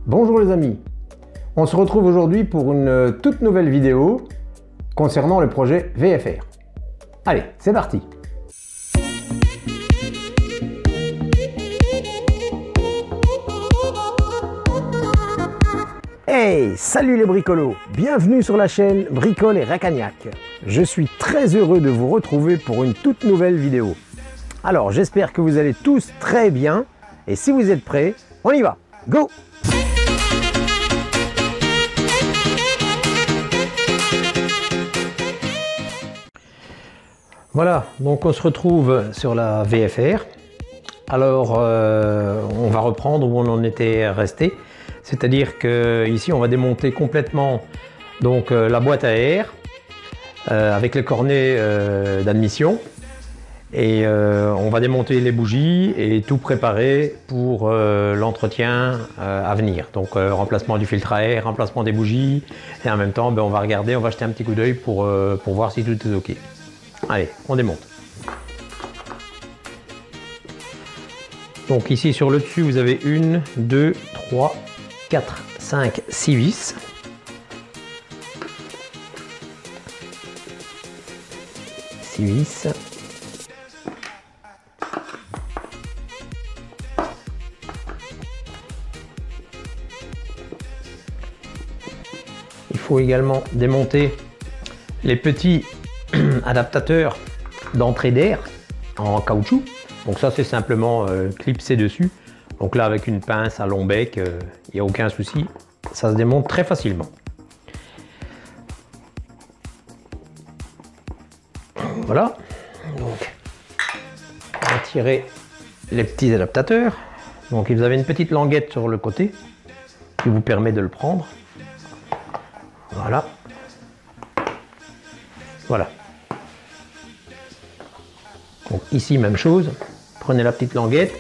Bonjour les amis, on se retrouve aujourd'hui pour une toute nouvelle vidéo concernant le projet VFR. Allez, c'est parti! Hey, salut les bricolos! Bienvenue sur la chaîne Bricole et Racagnac. Je suis très heureux de vous retrouver pour une toute nouvelle vidéo. Alors, j'espère que vous allez tous très bien et si vous êtes prêts, on y va! Go! Voilà, donc on se retrouve sur la VFR. Alors, on va reprendre où on en était resté. C'est-à-dire que ici, on va démonter complètement donc, la boîte à air avec le cornet d'admission. Et on va démonter les bougies et tout préparer pour l'entretien à venir. Donc remplacement du filtre à air, remplacement des bougies. Et en même temps, on va regarder, on va jeter un petit coup d'œil pour voir si tout est OK. Allez, on démonte. Donc ici sur le dessus, vous avez 1, 2, 3, 4, 5, 6 vis. Il faut également démonter les petits adaptateurs d'entrée d'air en caoutchouc. Donc ça c'est simplement clipsé dessus. Donc là avec une pince à long bec, il n'y a aucun souci. Ça se démonte très facilement. Voilà. Donc on va tirer les petits adaptateurs. Donc vous avez une petite languette sur le côté qui vous permet de le prendre. Voilà. Voilà. Donc ici, même chose. Prenez la petite languette,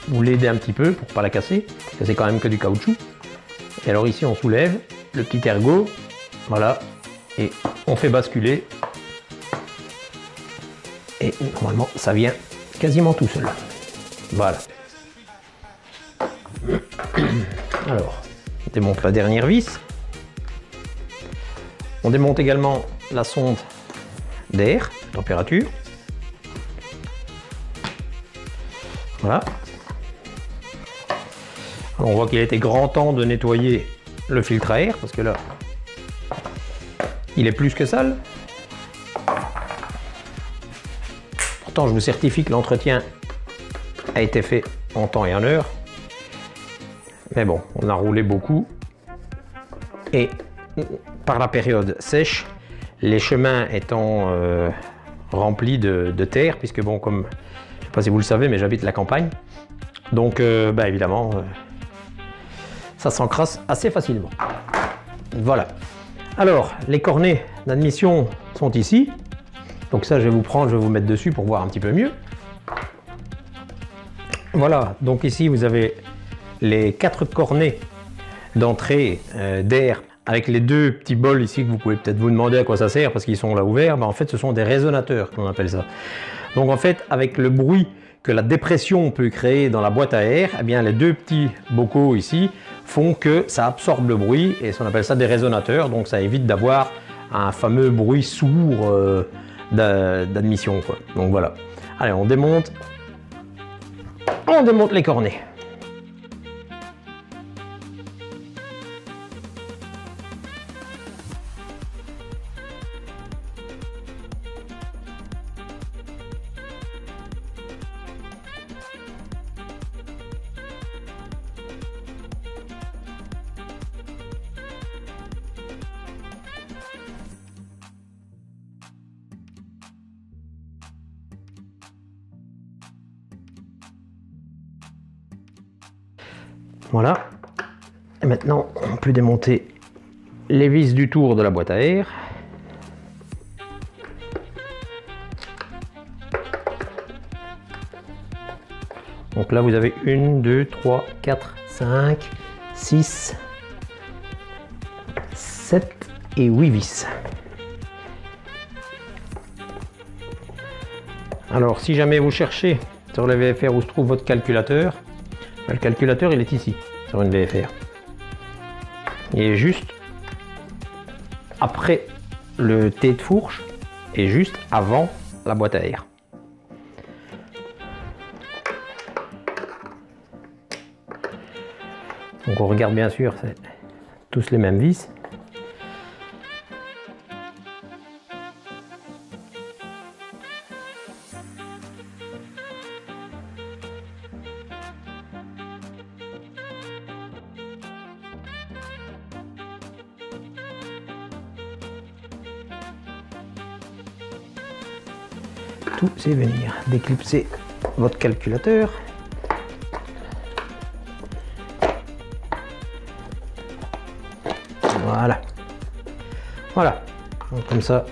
vous l'aidez un petit peu pour ne pas la casser, parce que c'est quand même que du caoutchouc. Et alors ici, on soulève le petit ergot. Voilà. Et on fait basculer. Et normalement, ça vient quasiment tout seul. Voilà. Alors, on démonte la dernière vis. On démonte également la sonde d'air, température. Voilà. Alors on voit qu'il était grand temps de nettoyer le filtre à air parce que là, il est plus que sale. Pourtant, je vous certifie que l'entretien a été fait en temps et en heure. Mais bon, on a roulé beaucoup. Et par la période sèche, les chemins étant remplis de terre, puisque bon, comme je ne sais pas si vous le savez, mais j'habite la campagne, donc évidemment, ça s'encrasse assez facilement. Voilà. Alors, les cornets d'admission sont ici. Donc ça, je vais vous prendre, je vais vous mettre dessus pour voir un petit peu mieux. Voilà. Donc ici, vous avez les 4 cornets d'entrée d'air. Avec les 2 petits bols ici que vous pouvez peut-être vous demander à quoi ça sert parce qu'ils sont là ouverts, en fait ce sont des résonateurs qu'on appelle ça. Donc en fait avec le bruit que la dépression peut créer dans la boîte à air, eh bien les 2 petits bocaux ici font que ça absorbe le bruit et on appelle ça des résonateurs, donc ça évite d'avoir un fameux bruit sourd d'admission. Donc voilà. Allez, on démonte les cornets. Voilà. Et maintenant, on peut démonter les vis du tour de la boîte à air. Donc là, vous avez 1, 2, 3, 4, 5, 6, 7 et 8 vis. Alors, si jamais vous cherchez sur la VFR où se trouve votre calculateur, le calculateur il est ici, sur une VFR. Il est juste après le T de fourche et juste avant la boîte à air. Donc on regarde bien sûr, c'est tous les mêmes vis. Tout c'est venir déclipser votre calculateur. Voilà. Voilà. Donc, comme ça,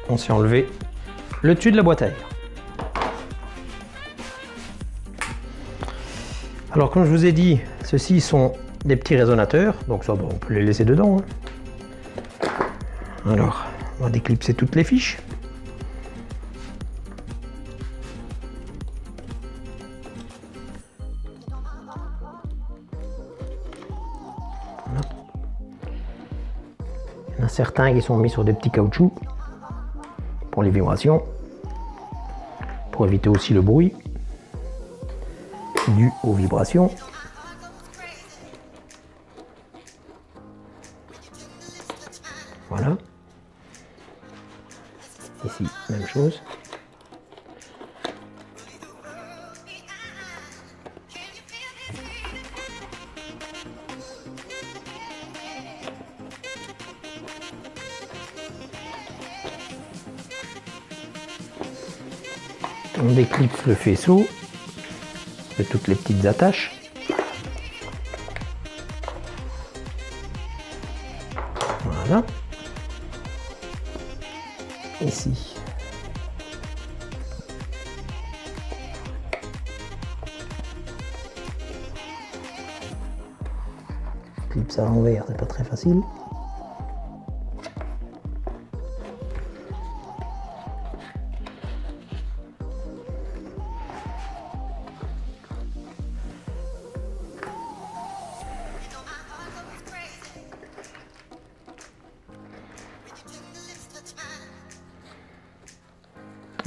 on s'est enlevé le dessus de la boîte à air. Alors, comme je vous ai dit, ceux-ci sont des petits résonateurs. Donc ça, on peut les laisser dedans. Hein. Alors, on va déclipser toutes les fiches. Il y en a certains qui sont mis sur des petits caoutchoucs pour les vibrations, pour éviter aussi le bruit dû aux vibrations. Voilà. Ici, même chose. On déclipse le faisceau de toutes les petites attaches. Voilà. Ici. Clips à l'envers, c'est pas très facile.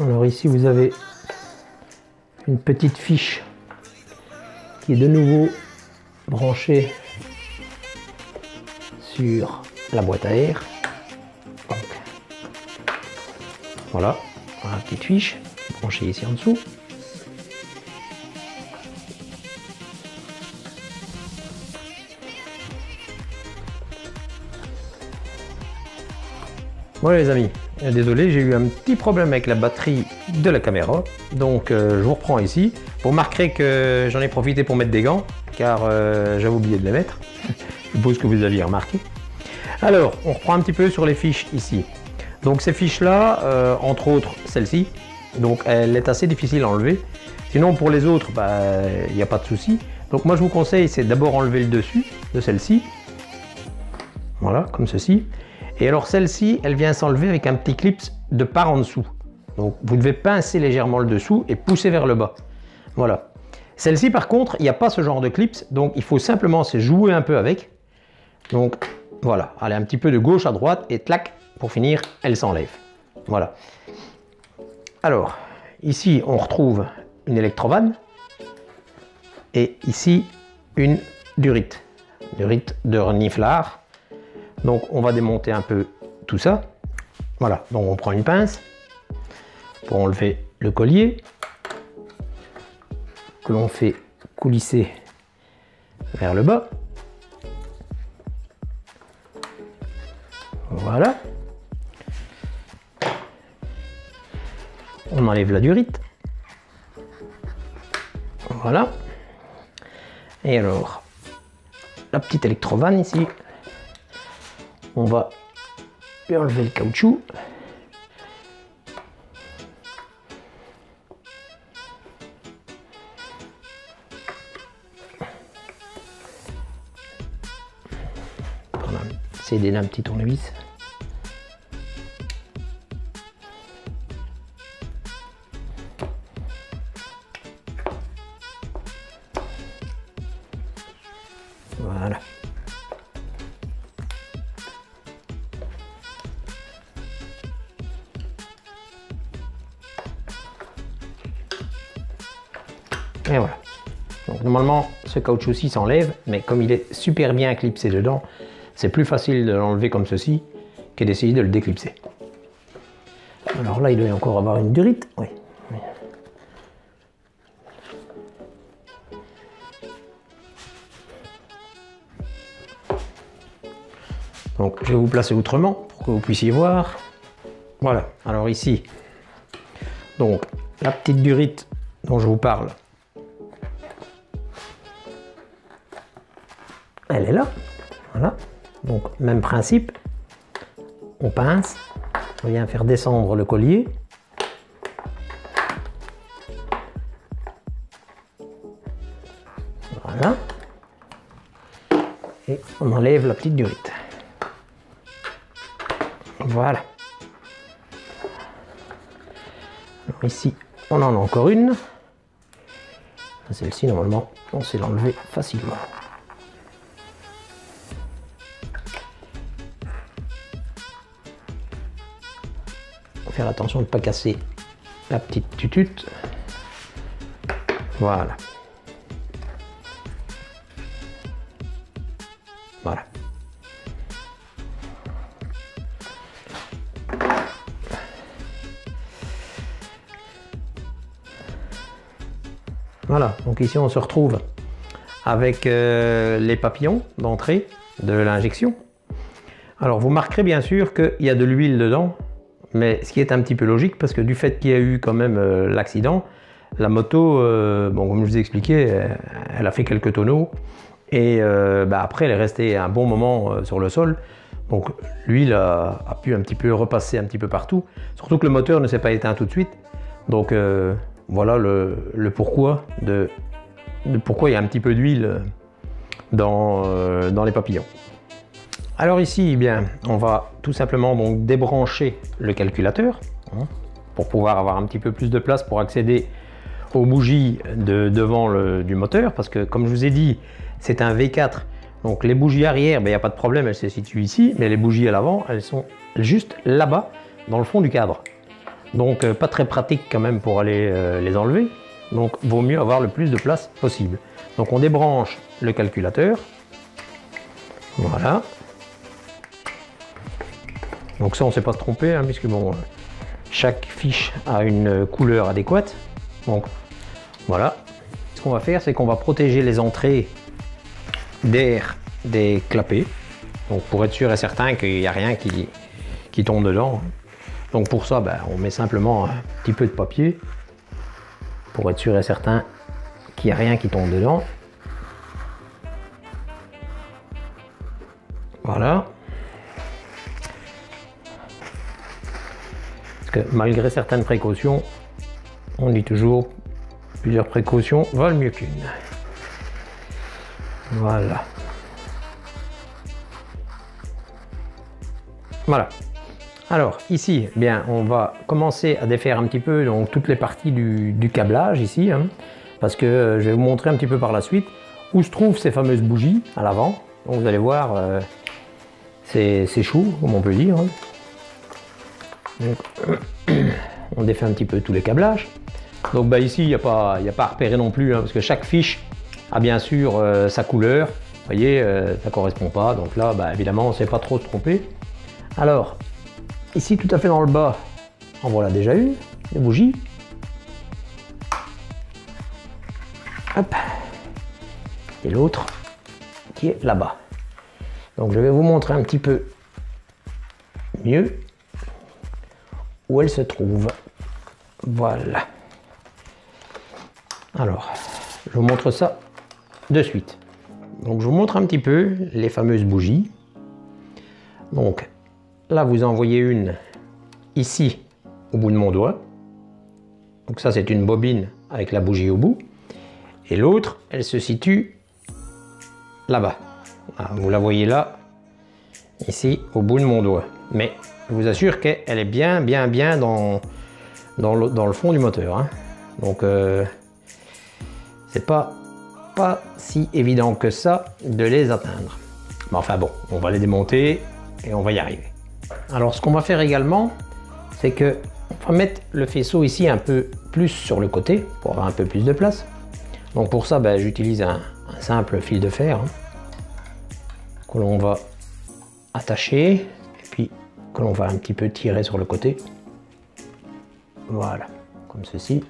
Alors ici vous avez une petite fiche qui est de nouveau branchée sur la boîte à air. Donc, voilà, la petite fiche branchée ici en dessous. Voilà les amis, désolé, j'ai eu un petit problème avec la batterie de la caméra, donc je vous reprends ici. Vous remarquerez que j'en ai profité pour mettre des gants, car j'avais oublié de les mettre. Je suppose que vous aviez remarqué. Alors, on reprend un petit peu sur les fiches ici. Donc ces fiches-là, entre autres celle-ci, donc elle est assez difficile à enlever. Sinon pour les autres, il n'y a pas de souci. Donc moi je vous conseille, c'est d'abord enlever le dessus de celle-ci. Voilà, comme ceci. Et alors celle-ci, elle vient s'enlever avec un petit clip de part en dessous. Donc vous devez pincer légèrement le dessous et pousser vers le bas. Voilà. Celle-ci par contre, il n'y a pas ce genre de clips, donc il faut simplement se jouer un peu avec. Donc voilà, allez un petit peu de gauche à droite et clac, pour finir, elle s'enlève. Voilà. Alors, ici on retrouve une électrovanne et ici une durite. Durite de reniflard. Donc on va démonter un peu tout ça. Voilà, donc on prend une pince pour enlever le collier que l'on fait coulisser vers le bas. Voilà. On enlève la durite. Voilà. Et alors, la petite électrovanne ici. On va lui enlever le caoutchouc. C'est un petit tournevis. Voilà. Et voilà. Donc normalement, ce caoutchouc-ci s'enlève, mais comme il est super bien clipsé dedans, c'est plus facile de l'enlever comme ceci que d'essayer de le déclipser. Alors là, il doit encore avoir une durite. Oui. Donc je vais vous placer autrement pour que vous puissiez voir. Voilà, alors ici, donc la petite durite dont je vous parle, elle est là. Voilà, donc même principe, on pince, on vient faire descendre le collier. Voilà, et on enlève la petite durite. Voilà. Alors ici, on en a encore une. Celle-ci, normalement, on sait l'enlever facilement. Faut faire attention de ne pas casser la petite tutute. Voilà. Voilà. Voilà, donc ici on se retrouve avec les papillons d'entrée de l'injection. Alors vous marquerez bien sûr qu'il y a de l'huile dedans, mais ce qui est un petit peu logique parce que du fait qu'il y a eu quand même l'accident, la moto, bon, comme je vous ai expliqué, elle a fait quelques tonneaux et après elle est restée un bon moment sur le sol. Donc l'huile a pu un petit peu repasser un petit peu partout, surtout que le moteur ne s'est pas éteint tout de suite. Donc voilà le pourquoi pourquoi il y a un petit peu d'huile dans les papillons. Alors ici, eh bien, on va tout simplement donc débrancher le calculateur pour pouvoir avoir un petit peu plus de place pour accéder aux bougies devant du moteur, parce que comme je vous ai dit, c'est un V4, donc les bougies arrière, il n'y a pas de problème, elles se situent ici, mais les bougies à l'avant, elles sont juste là-bas, dans le fond du cadre. Donc pas très pratique quand même pour aller les enlever, donc vaut mieux avoir le plus de place possible. Donc on débranche le calculateur, voilà. Donc ça on ne sait pas se tromper, hein, puisque bon, chaque fiche a une couleur adéquate. Donc voilà, ce qu'on va faire, c'est qu'on va protéger les entrées d'air des clapets, donc pour être sûr et certain qu'il n'y a rien qui tombe dedans. Donc pour ça, on met simplement un petit peu de papier pour être sûr et certain qu'il n'y a rien qui tombe dedans. Voilà. Parce que malgré certaines précautions, on dit toujours plusieurs précautions valent mieux qu'une. Voilà. Voilà. Alors ici, bien, on va commencer à défaire un petit peu donc, toutes les parties du câblage ici, hein, parce que je vais vous montrer un petit peu par la suite où se trouvent ces fameuses bougies à l'avant. Donc vous allez voir, c'est chaud, comme on peut dire. Hein. Donc, on défait un petit peu tous les câblages. Donc ici, il n'y a pas à repérer non plus, hein, parce que chaque fiche a bien sûr sa couleur. Vous voyez, ça ne correspond pas, donc là, évidemment, on ne sait pas trop se tromper. Alors, ici, tout à fait dans le bas, en voilà déjà une, des bougies. Hop. Et l'autre qui est là-bas. Donc je vais vous montrer un petit peu mieux où elle se trouve. Voilà. Alors, je vous montre ça de suite. Donc je vous montre un petit peu les fameuses bougies. Donc là, vous en voyez une ici au bout de mon doigt. Donc ça, c'est une bobine avec la bougie au bout. Et l'autre, elle se situe là-bas. Vous la voyez là, ici au bout de mon doigt. Mais je vous assure qu'elle est bien dans le fond du moteur. Hein. Donc c'est pas si évident que ça de les atteindre. Mais enfin bon, on va les démonter et on va y arriver. Alors ce qu'on va faire également, c'est que on va mettre le faisceau ici un peu plus sur le côté pour avoir un peu plus de place. Donc pour ça, ben, j'utilise un simple fil de fer, hein, que l'on va attacher et puis que l'on va un petit peu tirer sur le côté. Voilà, comme ceci.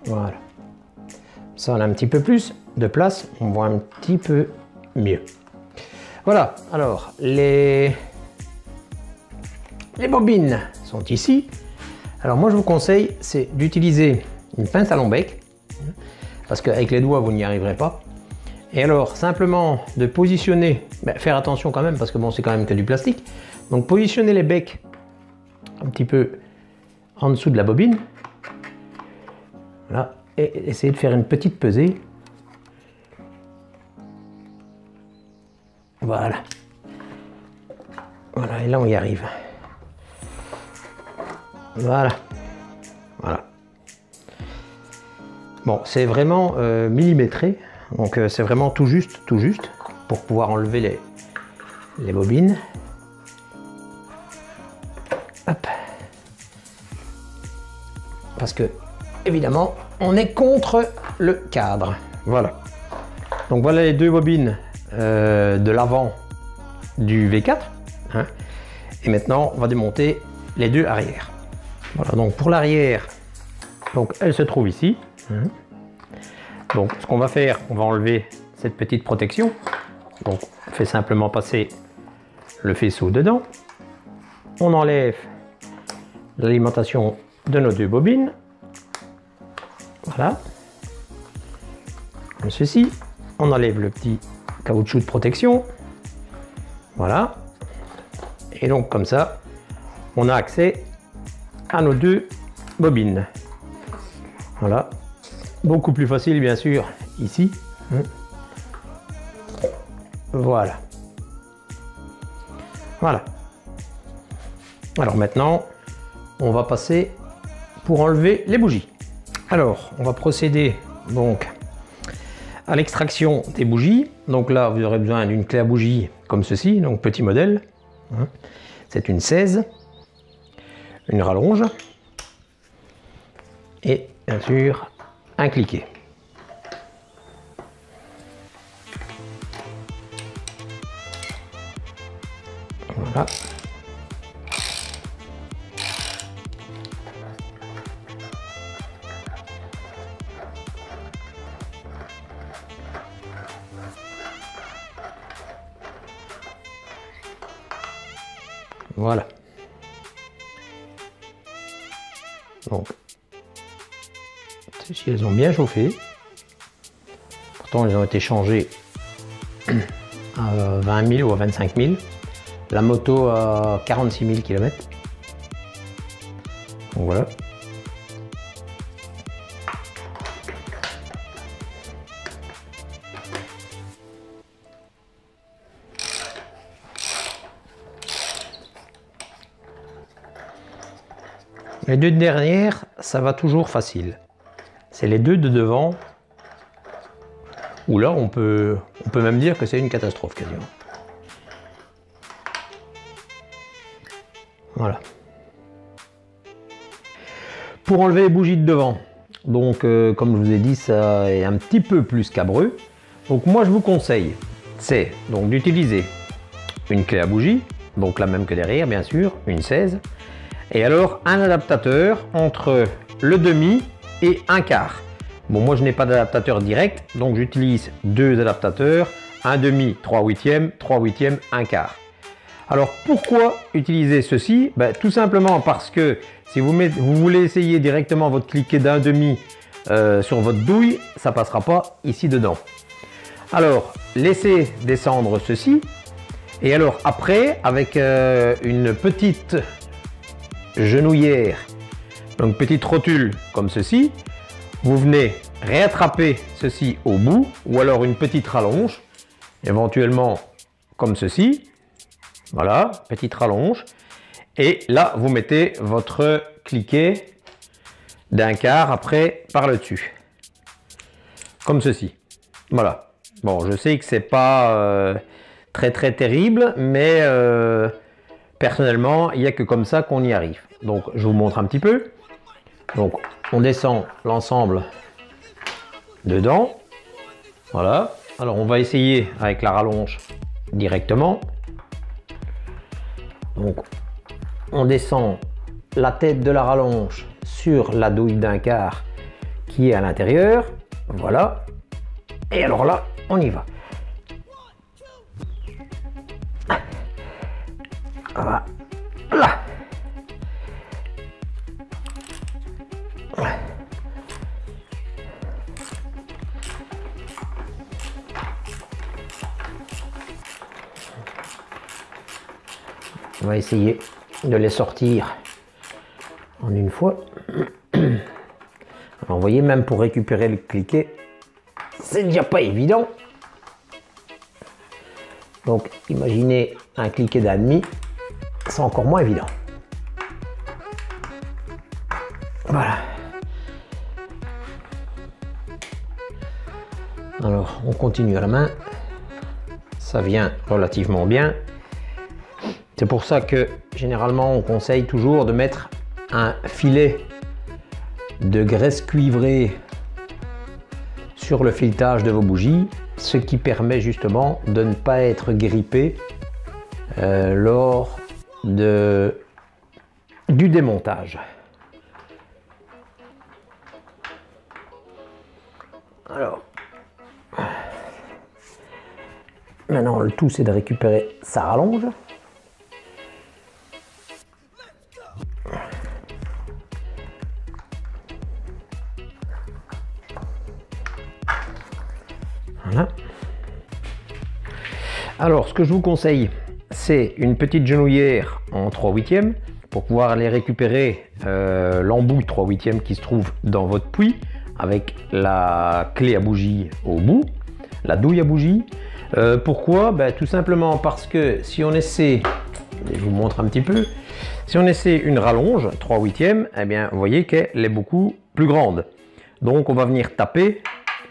Voilà. Ça, on a un petit peu plus de place, on voit un petit peu mieux. Voilà, alors les bobines sont ici. Alors moi je vous conseille, c'est d'utiliser une pince à long bec, parce qu'avec les doigts vous n'y arriverez pas. Et alors simplement de positionner, ben, faire attention quand même, parce que bon c'est quand même que du plastique. Donc positionner les becs un petit peu en dessous de la bobine. Voilà, et essayer de faire une petite pesée. Voilà. Voilà, et là on y arrive. Voilà. Voilà. Bon, c'est vraiment millimétré, donc c'est vraiment tout juste, pour pouvoir enlever les bobines. Hop. Parce que, évidemment, on est contre le cadre. Voilà. Donc voilà les deux bobines de l'avant du V4. Hein. Et maintenant, on va démonter les deux arrière. Voilà, donc pour l'arrière, donc elle se trouve ici. Hein. Donc ce qu'on va faire, on va enlever cette petite protection. Donc on fait simplement passer le faisceau dedans. On enlève l'alimentation de nos deux bobines. Voilà. Comme ceci. On enlève le petit caoutchouc de protection. Voilà. Et donc comme ça, on a accès à nos deux bobines. Voilà. Beaucoup plus facile bien sûr ici. Voilà. Voilà. Alors maintenant, on va passer pour enlever les bougies. Alors, on va procéder donc à l'extraction des bougies. Donc là, vous aurez besoin d'une clé à bougie comme ceci, donc petit modèle. C'est une 16, une rallonge et bien sûr un cliquet. Voilà. Voilà. Donc, celles-ci, elles ont bien chauffé. Pourtant, elles ont été changées à 20 000 ou à 25 000. La moto à 46 000 km. Donc voilà. Les deux dernières, ça va toujours facile. C'est les deux de devant où là on peut même dire que c'est une catastrophe quasiment. Voilà. Pour enlever les bougies de devant, donc comme je vous ai dit, ça est un petit peu plus cabreux. Donc moi je vous conseille, c'est donc d'utiliser une clé à bougie, donc la même que derrière bien sûr, une 16. Et alors un adaptateur entre le demi et un quart. Bon, moi je n'ai pas d'adaptateur direct, donc j'utilise deux adaptateurs, un demi, 3/8, 3/8, un quart. Alors pourquoi utiliser ceci? Ben, tout simplement parce que si vous voulez essayer directement votre cliquet d'un demi sur votre douille, ça ne passera pas ici dedans. Alors laissez descendre ceci et alors après avec une petite genouillère, donc petite rotule comme ceci, vous venez réattraper ceci au bout ou alors une petite rallonge, éventuellement comme ceci. Voilà, petite rallonge. Et là, vous mettez votre cliquet d'un quart après par le dessus. Comme ceci. Voilà. Bon, je sais que c'est pas très terrible, mais personnellement, il n'y a que comme ça qu'on y arrive. Donc, je vous montre un petit peu. Donc, on descend l'ensemble dedans. Voilà. Alors on va essayer avec la rallonge directement. Donc on descend la tête de la rallonge sur la douille d'un quart qui est à l'intérieur. Voilà. Et alors là, on y va. Voilà. On va essayer de les sortir en une fois. Alors, vous voyez, même pour récupérer le cliquet, c'est déjà pas évident. Donc, imaginez un cliquet d'admis, c'est encore moins évident. Voilà. Alors, on continue à la main. Ça vient relativement bien. C'est pour ça que généralement on conseille toujours de mettre un filet de graisse cuivrée sur le filetage de vos bougies, ce qui permet justement de ne pas être grippé lors du démontage. Alors, maintenant le tout c'est de récupérer sa rallonge. Voilà. Alors, ce que je vous conseille, c'est une petite genouillère en 3/8 pour pouvoir aller récupérer l'embout 3/8 qui se trouve dans votre puits avec la clé à bougie au bout, la douille à bougie. Pourquoi? Ben, tout simplement parce que si on essaie, je vous montre un petit peu, si on essaie une rallonge 3/8, eh bien, vous voyez qu'elle est beaucoup plus grande. Donc, on va venir taper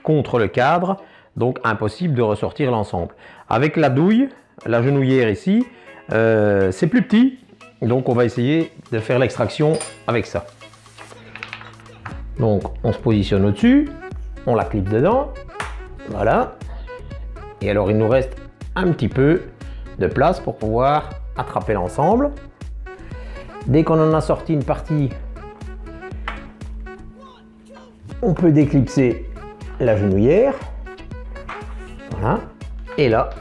contre le cadre. Donc impossible de ressortir l'ensemble. Avec la douille, la genouillère ici, c'est plus petit. Donc on va essayer de faire l'extraction avec ça. Donc on se positionne au-dessus, on la clipe dedans. Voilà. Et alors il nous reste un petit peu de place pour pouvoir attraper l'ensemble. Dès qu'on en a sorti une partie, on peut déclipser la genouillère. Voilà. Et là,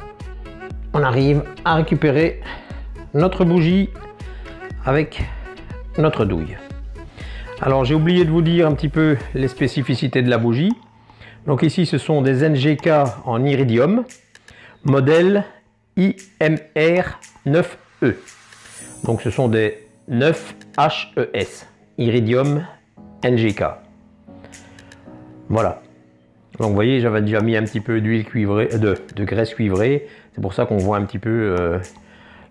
on arrive à récupérer notre bougie avec notre douille. Alors, j'ai oublié de vous dire un petit peu les spécificités de la bougie. Donc ici, ce sont des NGK en iridium, modèle IMR9E. Donc ce sont des 9HES, iridium NGK. Voilà. Donc vous voyez, j'avais déjà mis un petit peu d'huile cuivrée, de graisse cuivrée. C'est pour ça qu'on voit un petit peu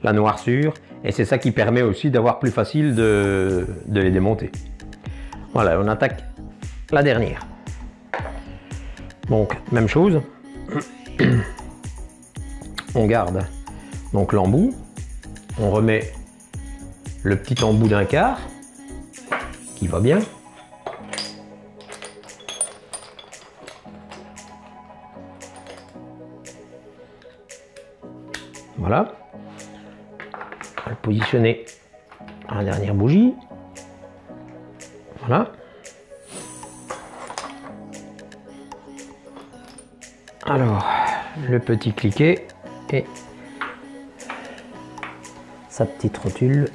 la noirceur. Et c'est ça qui permet aussi d'avoir plus facile de les démonter. Voilà, on attaque la dernière. Donc, même chose. On garde donc l'embout. On remet le petit embout d'un quart qui va bien. Voilà. On va le positionner à la dernière bougie. Voilà. Alors, le petit cliquet et sa petite rotule.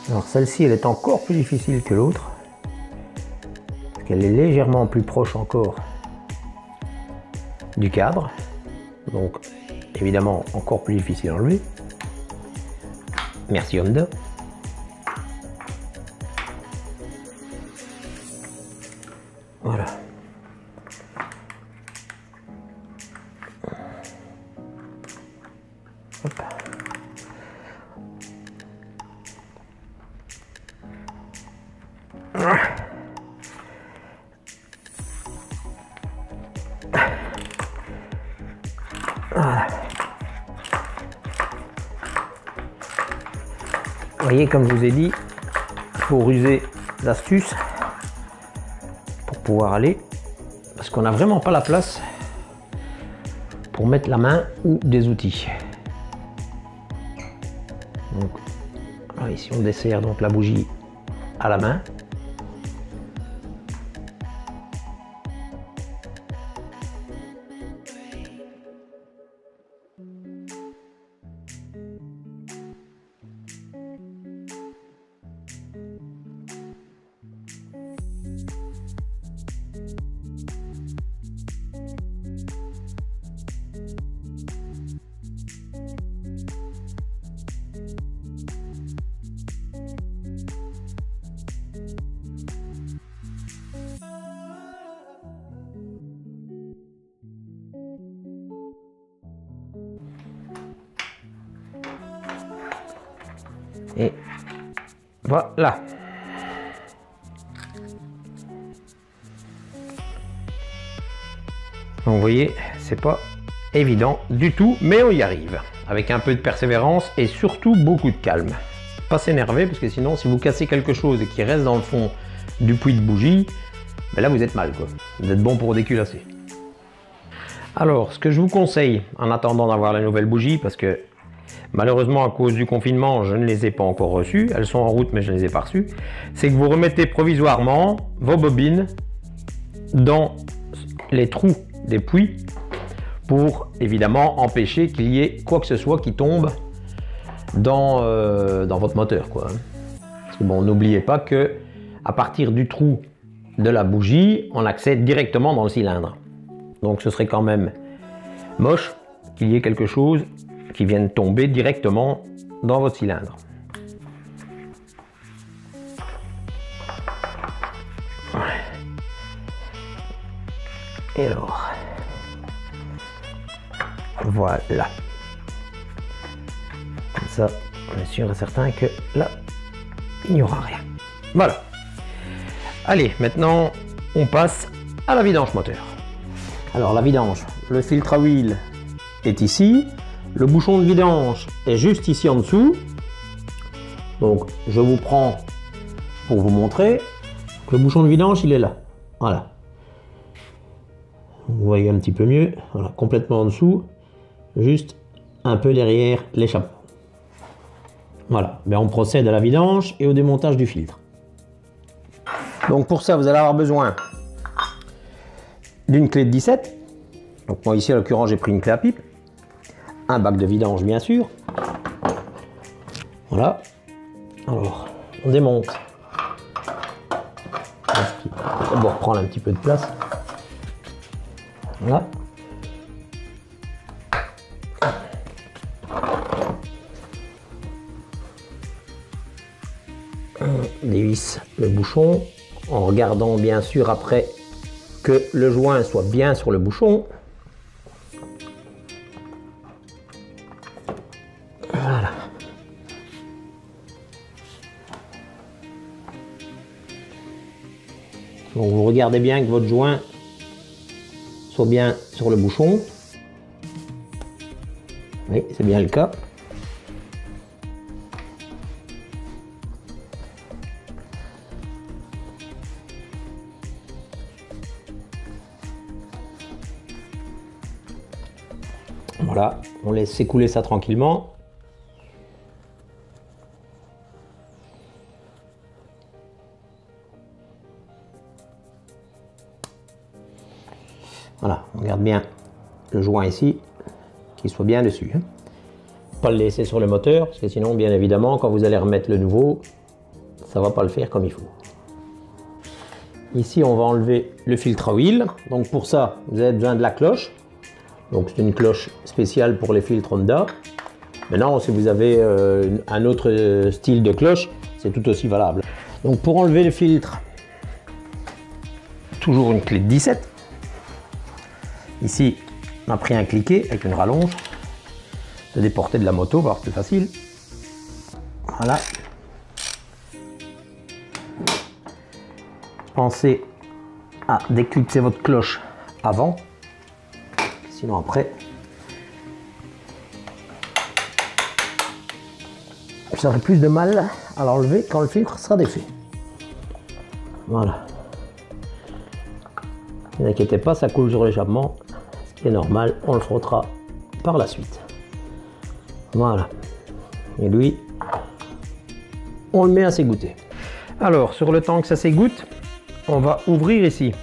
Alors celle-ci, elle est encore plus difficile que l'autre, parce qu'elle est légèrement plus proche encore du cadre, donc évidemment encore plus difficile à enlever. Merci Honda. Voilà. Hop. Voilà. voyez, comme je vous ai dit, il faut ruser l'astuce pour pouvoir aller, parce qu'on n'a vraiment pas la place pour mettre la main ou des outils. Donc, alors ici on dessert donc la bougie à la main. Et voilà. Donc vous voyez, c'est pas évident du tout, mais on y arrive. Avec un peu de persévérance et surtout beaucoup de calme. Pas s'énerver, parce que sinon, si vous cassez quelque chose et qui reste dans le fond du puits de bougie, ben là vous êtes mal, quoi. Vous êtes bon pour déculasser. Alors, ce que je vous conseille, en attendant d'avoir la nouvelle bougie, parce que malheureusement, à cause du confinement, je ne les ai pas encore reçues. Elles sont en route, mais je ne les ai pas reçues. C'est que vous remettez provisoirement vos bobines dans les trous des puits pour, évidemment, empêcher qu'il y ait quoi que ce soit qui tombe dans votre moteur, quoi. Parce que bon, n'oubliez pas que à partir du trou de la bougie, on accède directement dans le cylindre. Donc, ce serait quand même moche qu'il y ait quelque chose qui viennent tomber directement dans votre cylindre. Et alors, voilà. Comme ça, on est sûr et certain que là, il n'y aura rien. Voilà. Allez, maintenant, on passe à la vidange moteur. Alors, la vidange, le filtre à huile est ici. Le bouchon de vidange est juste ici en dessous. Donc je vous prends pour vous montrer que le bouchon de vidange il est là. Voilà. Vous voyez un petit peu mieux. Voilà, complètement en dessous. Juste un peu derrière l'échappement. Voilà. Ben, on procède à la vidange et au démontage du filtre. Donc pour ça vous allez avoir besoin d'une clé de 17. Donc moi ici en l'occurrence j'ai pris une clé à pipe. Un bac de vidange bien sûr. Voilà. Alors, on démonte. On va reprendre un petit peu de place. Voilà. On dévisse le bouchon en regardant bien sûr après que le joint soit bien sur le bouchon. Voilà. Donc vous regardez bien que votre joint soit bien sur le bouchon. Oui, c'est bien le cas. Voilà, on laisse s'écouler ça tranquillement. Voilà, on regarde bien le joint ici, qu'il soit bien dessus. Pas le laisser sur le moteur, parce que sinon, bien évidemment, quand vous allez remettre le nouveau, ça va pas le faire comme il faut. Ici, on va enlever le filtre à huile. Donc pour ça, vous avez besoin de la cloche. Donc c'est une cloche spéciale pour les filtres Honda. Maintenant, si vous avez un autre style de cloche, c'est tout aussi valable. Donc pour enlever le filtre, toujours une clé de 17. Ici, on a pris un cliquet avec une rallonge. De déporter de la moto, va être plus facile. Voilà. Pensez à déclipser votre cloche avant. Sinon après, vous aurez plus de mal à l'enlever quand le filtre sera défait. Voilà. Ne vous inquiétez pas, ça coule sur l'échappement, ce qui est normal, on le frottera par la suite. Voilà. Et lui, on le met à s'égoutter. Alors, sur le temps que ça s'égoutte, on va ouvrir ici.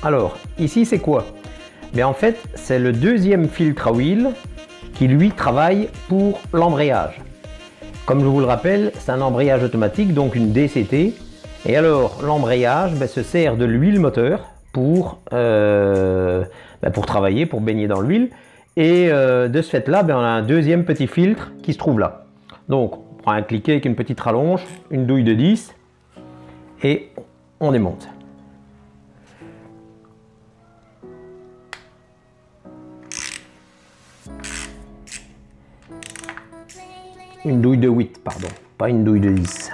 Alors, ici c'est quoi? En fait, c'est le deuxième filtre à huile qui lui travaille pour l'embrayage. Comme je vous le rappelle, c'est un embrayage automatique, donc une DCT. Et alors, l'embrayage se sert de l'huile moteur pour travailler, pour baigner dans l'huile. Et de ce fait-là, on a un deuxième petit filtre qui se trouve là. Donc, on prend un cliquet avec une petite rallonge, une douille de 10 et on démonte. Une douille de 8, pardon, pas une douille de 10.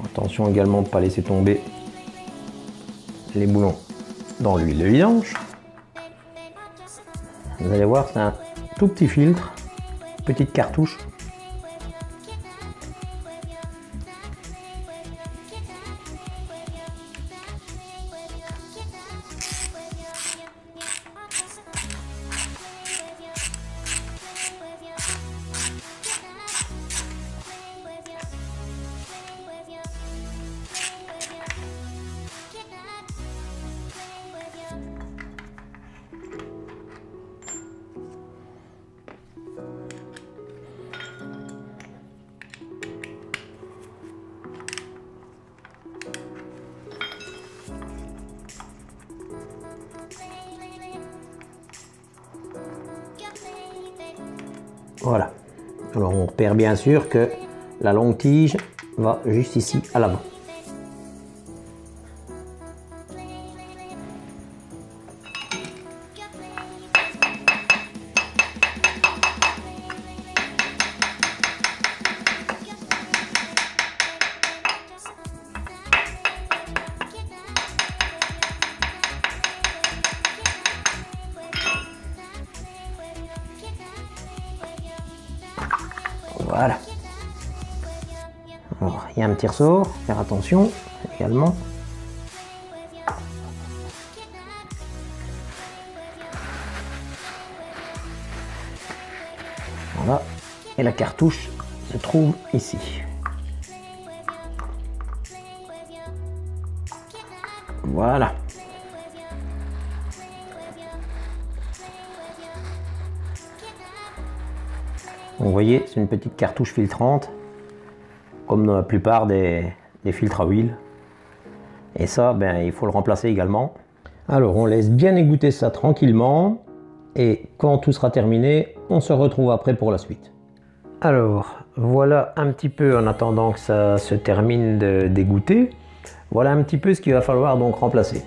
Attention également de ne pas laisser tomber les boulons dans l'huile de vidange. Vous allez voir, c'est un tout petit filtre, petite cartouche. Voilà. Alors on repère bien sûr que la longue tige va juste ici à l'avant. Voilà. Alors, il y a un petit ressort, faire attention également. Voilà. Et la cartouche se trouve ici. Voilà. Vous voyez, c'est une petite cartouche filtrante, comme dans la plupart des filtres à huile. Et ça, il faut le remplacer également. Alors, on laisse bien égoutter ça tranquillement. Et quand tout sera terminé, on se retrouve après pour la suite. Alors, voilà un petit peu, en attendant que ça se termine d'égoutter, voilà un petit peu ce qu'il va falloir donc remplacer.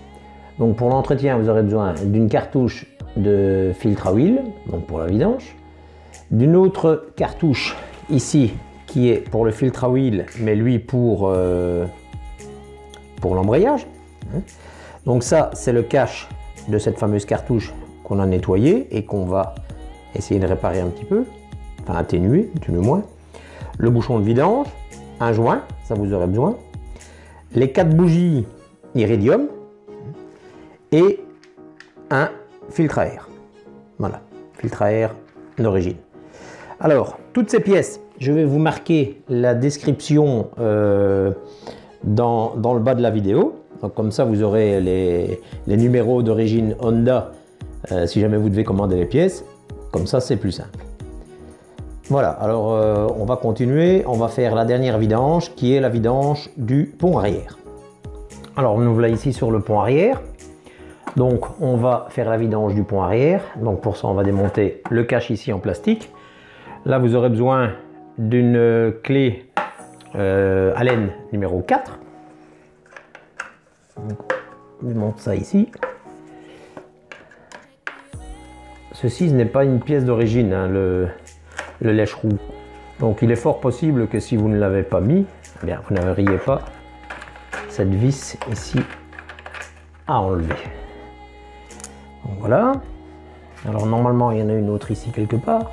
Donc pour l'entretien, vous aurez besoin d'une cartouche de filtre à huile, donc pour la vidange. D'une autre cartouche ici qui est pour le filtre à huile, mais lui pour l'embrayage. Donc ça, c'est le cache de cette fameuse cartouche qu'on a nettoyée et qu'on va essayer de réparer un petit peu, enfin atténuer du moins. Le bouchon de vidange, un joint, ça vous aurez besoin, les 4 bougies iridium et un filtre à air. Voilà, filtre à air d'origine. Alors, toutes ces pièces, je vais vous marquer la description dans le bas de la vidéo. Donc, comme ça, vous aurez les numéros d'origine Honda si jamais vous devez commander les pièces. Comme ça, c'est plus simple. Voilà, alors on va continuer. On va faire la dernière vidange qui est la vidange du pont arrière. Alors, nous voilà ici sur le pont arrière. Donc, on va faire la vidange du pont arrière. Donc, pour ça, on va démonter le cache ici en plastique. Là, vous aurez besoin d'une clé Allen numéro 4. On démonte ça ici. Ceci, ce n'est pas une pièce d'origine, hein, le lèche-roue. Donc, il est fort possible que si vous ne l'avez pas mis, eh bien, vous n'auriez pas cette vis ici à enlever. Donc voilà. Alors normalement, il y en a une autre ici quelque part.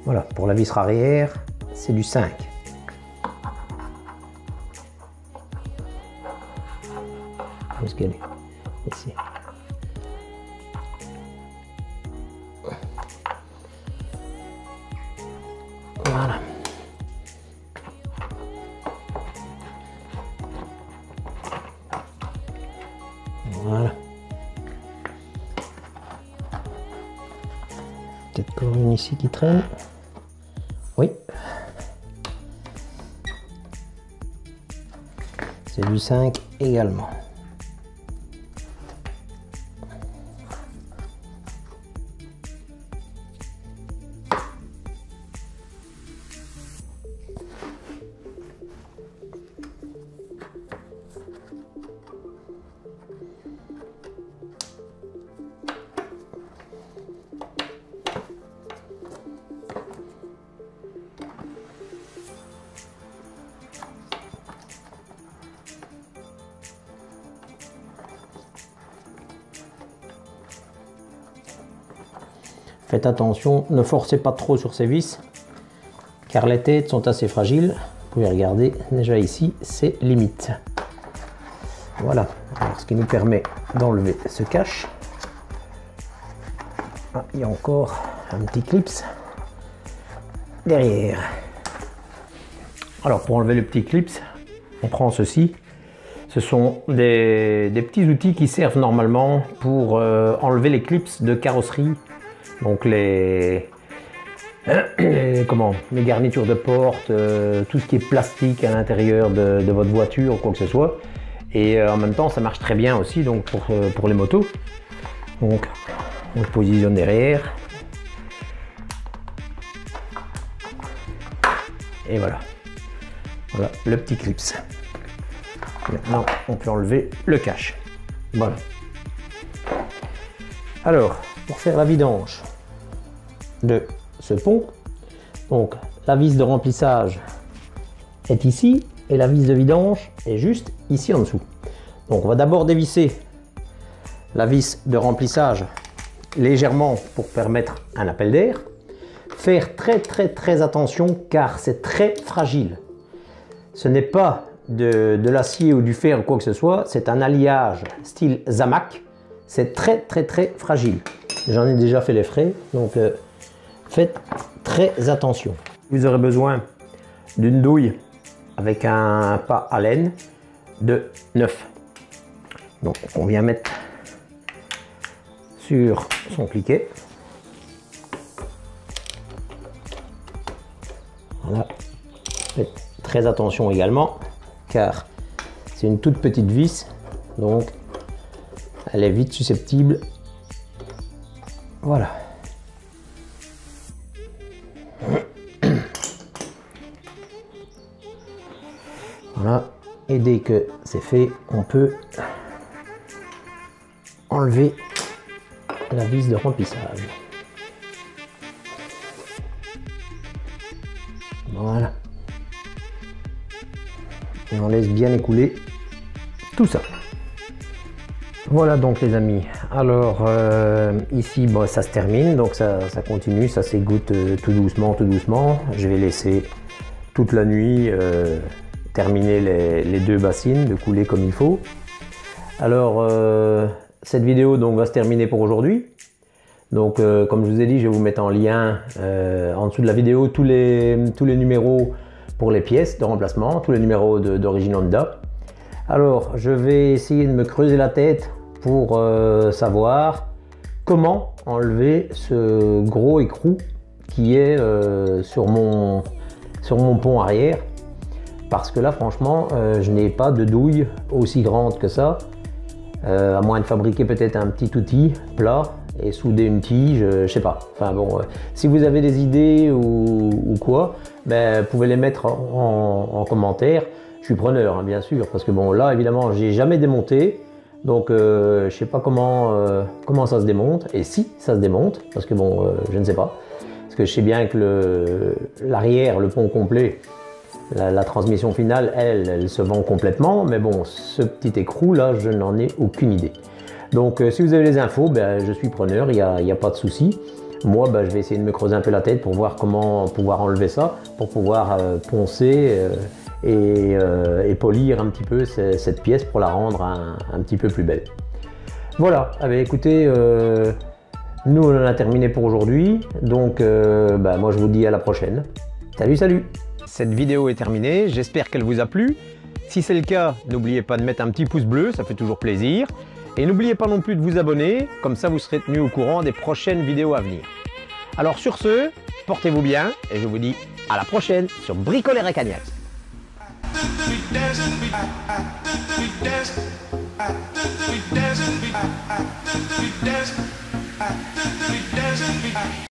Voilà, pour la vis arrière, c'est du 5. Où est-ce qu'elle est? Ici. Voilà. Voilà. Peut-être encore une ici qui traîne. Oui. C'est du 5 également. Faites attention, ne forcez pas trop sur ces vis, car les têtes sont assez fragiles. Vous pouvez regarder, déjà ici, c'est limite. Voilà, alors, ce qui nous permet d'enlever ce cache. Ah, il y a encore un petit clips derrière. Alors, pour enlever le petit clips, on prend ceci. Ce sont des petits outils qui servent normalement pour enlever les clips de carrosserie. Donc les garnitures de porte, tout ce qui est plastique à l'intérieur de votre voiture ou quoi que ce soit. Et en même temps, ça marche très bien aussi donc pour les motos. Donc, on se positionne derrière. Et voilà. Voilà le petit clips. Maintenant, on peut enlever le cache. Voilà. Alors, pour faire la vidange de ce pont, donc la vis de remplissage est ici et la vis de vidange est juste ici en dessous. Donc on va d'abord dévisser la vis de remplissage légèrement pour permettre un appel d'air. Faire très attention car c'est très fragile. Ce n'est pas de l'acier ou du fer ou quoi que ce soit, c'est un alliage style Zamac. C'est très fragile. J'en ai déjà fait les frais, donc faites très attention. Vous aurez besoin d'une douille avec un pas à laine de 9. Donc on vient mettre sur son cliquet. Voilà. Faites très attention également car c'est une toute petite vis, donc elle est vite susceptible. Voilà. Voilà. Et dès que c'est fait, on peut enlever la vis de remplissage. Voilà. Et on laisse bien écouler tout ça. Voilà donc les amis, alors ici bon, ça se termine, donc ça continue, ça s'égoutte tout doucement. Je vais laisser toute la nuit terminer les deux bassines de couler comme il faut. Alors cette vidéo donc va se terminer pour aujourd'hui. Donc comme je vous ai dit, je vais vous mettre en lien en dessous de la vidéo tous les numéros pour les pièces de remplacement, tous les numéros d'origine Honda. Alors je vais essayer de me creuser la tête pour savoir comment enlever ce gros écrou qui est sur mon pont arrière, parce que là franchement je n'ai pas de douille aussi grande que ça, à moins de fabriquer peut-être un petit outil plat et souder une tige, je sais pas. Enfin bon, si vous avez des idées ou quoi, ben, vous pouvez les mettre en commentaire. Je suis preneur hein, bien sûr, parce que bon là évidemment j'ai jamais démonté, donc je sais pas comment ça se démonte, et si ça se démonte, parce que bon je ne sais pas, parce que je sais bien que l'arrière, le pont complet, La transmission finale, elle se vend complètement, mais bon, ce petit écrou là, je n'en ai aucune idée. Donc si vous avez les infos, ben, je suis preneur, il n'y a pas de souci. Moi, ben, je vais essayer de me creuser un peu la tête pour voir comment pouvoir enlever ça, pour pouvoir poncer et polir un petit peu cette pièce pour la rendre un petit peu plus belle. Voilà, écoutez, nous on en a terminé pour aujourd'hui, donc ben, moi je vous dis à la prochaine. Salut, salut! Cette vidéo est terminée, j'espère qu'elle vous a plu. Si c'est le cas, n'oubliez pas de mettre un petit pouce bleu, ça fait toujours plaisir. Et n'oubliez pas non plus de vous abonner, comme ça vous serez tenu au courant des prochaines vidéos à venir. Alors sur ce, portez-vous bien et je vous dis à la prochaine sur Bricoleur et Cagnac.